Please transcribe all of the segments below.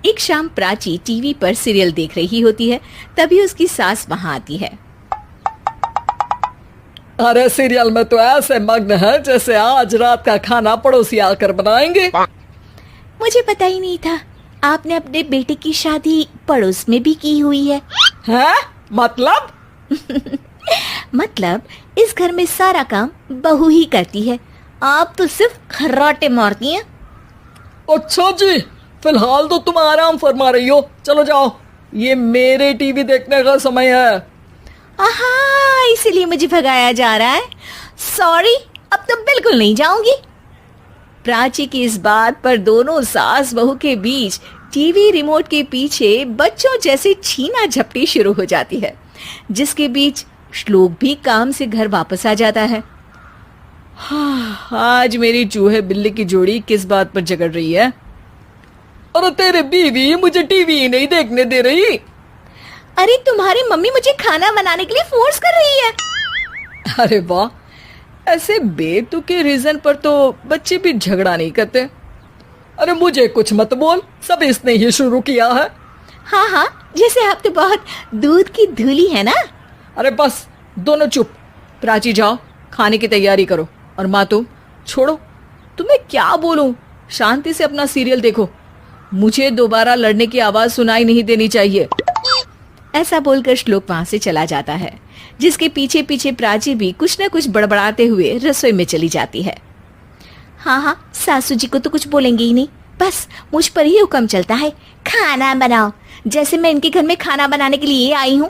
एक शाम प्राची टीवी पर सीरियल देख रही होती है। तभी उसकी सास वहां आती है। अरे सीरियल में तो ऐसे मग्न है जैसे आज रात का खाना पड़ोसी आकर बनाएंगे। मुझे पता ही नहीं था आपने अपने बेटे की शादी पड़ोस में भी की हुई है। हैं? मतलब? मतलब इस घर में सारा काम बहू ही करती है, आप तो सिर्फ खर्राटे मारती हैं। अच्छा जी, फिलहाल तो तुम आराम फरमा रही हो, चलो जाओ, ये मेरे टीवी देखने का समय है। आहा, इसीलिए मुझे भगाया जा रहा है। सॉरी, अब तो बिल्कुल नहीं जाऊंगी। प्राची की इस बात पर दोनों सास बहू के बीच टीवी रिमोट के पीछे बच्चों जैसे छीना झपटी शुरू हो जाती है, जिसके बीच श्लोक भी काम से घर वापस आ जाता है। हाँ, आज मेरी चूहे बिल्ली की जोड़ी किस बात पर झगड़ रही है? अरे तेरे बीवी मुझे टीवी ही नहीं देखने दे रही। अरे तुम्हारी मम्मी मुझे खाना बनाने के लिए फोर्स कर रही है। अरे वाह, ऐसे बेतुके रीजन पर तो बच्चे भी झगड़ा नहीं करते। अरे मुझे कुछ मत बोल, सब इसने ही शुरू किया है। हाँ हाँ, जैसे आप तो बहुत दूध की धूली है ना। अरे बस, दोनों चुप। प्राची जाओ, खाने की तैयारी करो। और माँ तुम छोड़ो, तुम्हें क्या बोलूं, शांति से अपना सीरियल देखो, मुझे दोबारा लड़ने की आवाज सुनाई नहीं देनी चाहिए। ऐसा बोलकर श्लोक वहां से चला जाता है, जिसके पीछे पीछे प्राची भी कुछ न कुछ बड़बड़ाते हुए रसोई में चली जाती है। हाँ हाँ, सासू जी को तो कुछ बोलेंगे ही नहीं, बस मुझ पर ही हुक्म चलता है, खाना बनाओ, जैसे मैं इनके घर में खाना बनाने के लिए आई हूँ।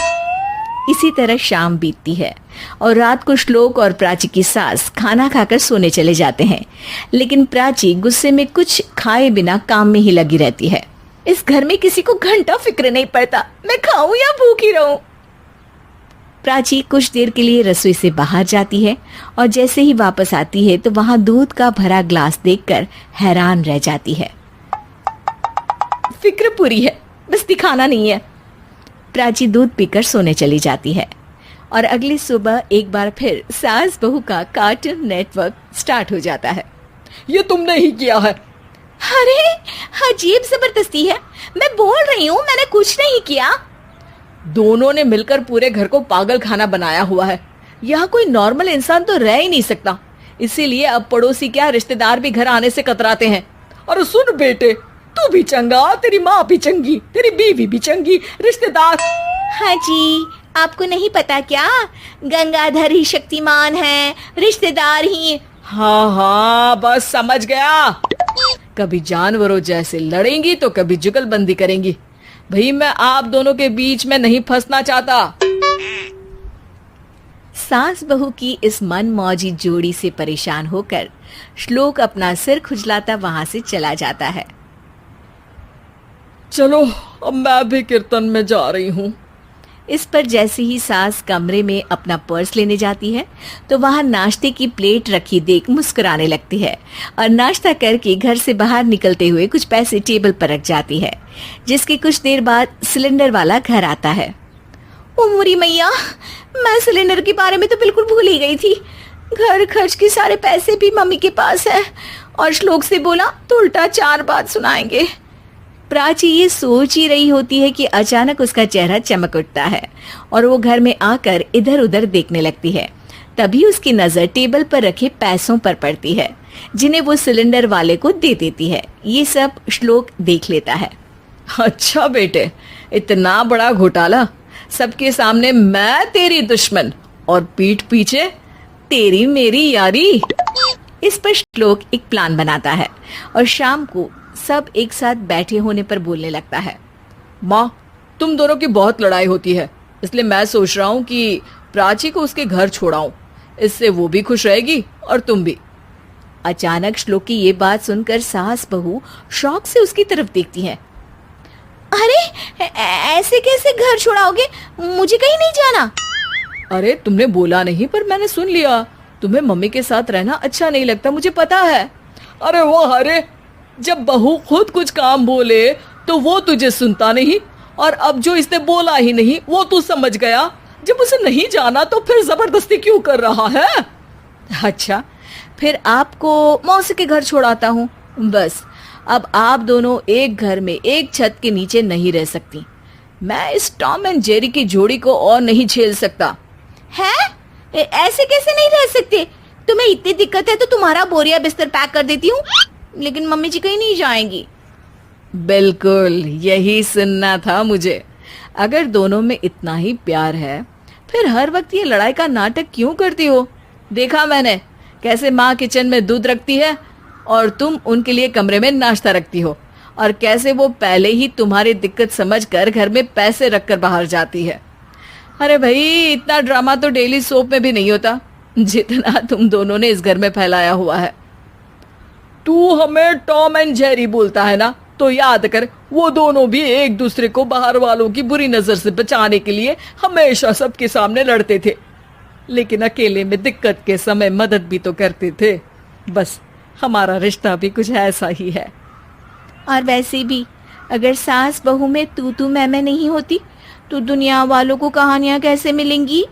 इसी तरह शाम बीतती है और रात को श्लोक और प्राची की सास खाना खाकर सोने चले जाते हैं, लेकिन प्राची गुस्से में कुछ खाए बिना काम में ही लगी रहती है। इस घर में किसी को घंटा फिक्र नहीं पड़ता, मैं खाऊं या भूखी रहूं। प्राची कुछ देर के लिए रसोई से बाहर जाती है और जैसे ही वापस आती है तो वहां दूध का भरा ग्लास देखकर हैरान रह जाती है। फिक्र पूरी है, बस दिखाना नहीं है। प्राची दूध पीकर सोने चली जाती है और अगली सुबह एक बार फिर सास बहू का कार्टून नेटवर्क स्टार्ट हो जाता है। ये तुमने ही किया है। अरे अजीब जबरदस्ती है, मैं बोल रही हूँ मैंने कुछ नहीं किया। दोनों ने मिलकर पूरे घर को पागल खाना बनाया हुआ है। यहाँ कोई नॉर्मल इंसान तो रह ही नहीं सकता, इसीलिए अब पड़ोसी क्या रिश्तेदार भी घर आने से कतराते हैं। और सुन बेटे, तू भी चंगा, तेरी माँ भी चंगी, तेरी बीवी भी चंगी, रिश्तेदार। हाँ जी, आपको नहीं पता क्या, गंगाधर ही शक्तिमान है, रिश्तेदार ही। हाँ हाँ, बस समझ गया। कभी जानवरों जैसे लड़ेंगी तो कभी जुगलबंदी करेंगी। भाई मैं आप दोनों के बीच में नहीं फंसना चाहता। सास बहू की इस मनमौजी जोड़ी से परेशान होकर श्लोक अपना सिर खुजलाता वहां से चला जाता है। चलो अब मैं भी कीर्तन में जा रही हूँ। इस पर जैसे ही सास कमरे में अपना पर्स लेने जाती है तो वहां नाश्ते की प्लेट रखी देख मुस्कुराने लगती है और नाश्ता करके घर से बाहर निकलते हुए कुछ पैसे टेबल पर रख जाती है, जिसके कुछ देर बाद सिलेंडर वाला घर आता है। ओ मोरी मैया, मैं सिलेंडर के बारे में तो बिल्कुल भूल ही गई थी। घर खर्च के सारे पैसे भी मम्मी के पास है और श्लोक से बोला तो उल्टा 4 बात सुनाएंगे। प्राची ये सोच ही रही होती है कि अचानक उसका चेहरा चमक उठता है और वो घर में आकर इधर उधर देखने लगती है। तभी उसकी नजर टेबल पर रखे पैसों पर पड़ती है, जिन्हें वो सिलेंडर वाले को दे देती है। ये सब श्लोक देख लेता है। अच्छा बेटे, इतना बड़ा घोटाला, सबके सामने मैं तेरी दुश्मन और पीठ पीछे तेरी मेरी यारी। इस पर श्लोक एक प्लान बनाता है और शाम को सब एक साथ बैठे होने पर बोलने लगता है। माँ, तुम दोनों की बहुत लड़ाई होती है, इसलिए मैं सोच रहा हूँ कि प्राची को उसके घर छोड़ाऊं, इससे वो भी खुश रहेगी और तुम भी। अचानक श्लोक की ये बात सुनकर सास बहू शौक से उसकी तरफ देखती हैं। अरे ऐसे कैसे घर छोड़ाओगे, मुझे कहीं नहीं जाना। अरे तुमने बोला नहीं पर मैंने सुन लिया, तुम्हें मम्मी के साथ रहना अच्छा नहीं लगता, मुझे पता है। अरे वो, अरे जब बहू खुद कुछ काम बोले तो वो तुझे सुनता नहीं, और अब जो इसने बोला ही नहीं वो तू समझ गया। जब उसे नहीं जाना तो फिर जबरदस्ती क्यों कर रहा है? अच्छा, फिर आपको मौसी के घर छोड़ाता हूँ, बस अब आप दोनों एक घर में एक छत के नीचे नहीं रह सकती। मैं इस टॉम एंड जेरी की जोड़ी को और नहीं झेल सकता। है? ऐसे कैसे नहीं रह सकते? तुम्हें इतनी दिक्कत है तो तुम्हारा बोरिया बिस्तर पैक कर देती हूँ, लेकिन मम्मी जी कहीं नहीं जाएंगी। बिल्कुल यही सुनना था मुझे। अगर दोनों में इतना ही प्यार है फिर हर वक्त ये लड़ाई का नाटक क्यों करती हो? देखा मैंने कैसे माँ किचन में दूध रखती है और तुम उनके लिए कमरे में नाश्ता रखती हो, और कैसे वो पहले ही तुम्हारी दिक्कत समझकर घर में पैसे रखकर बाहर जाती है। अरे भाई, इतना ड्रामा तो डेली सोप में भी नहीं होता जितना तुम दोनों ने इस घर में फैलाया हुआ है। तू हमें टॉम एंड जेरी बोलता है ना, तो याद कर वो दोनों भी एक दूसरे को बाहर वालों की बुरी नजर से बचाने के लिए हमेशा सबके सामने लड़ते थे, लेकिन अकेले में दिक्कत के समय मदद भी तो करते थे। बस हमारा रिश्ता भी कुछ ऐसा ही है। और वैसे भी अगर सास बहू में तू मैं नहीं होती तो दुनिया वालों को कहानियां कैसे मिलेंगी?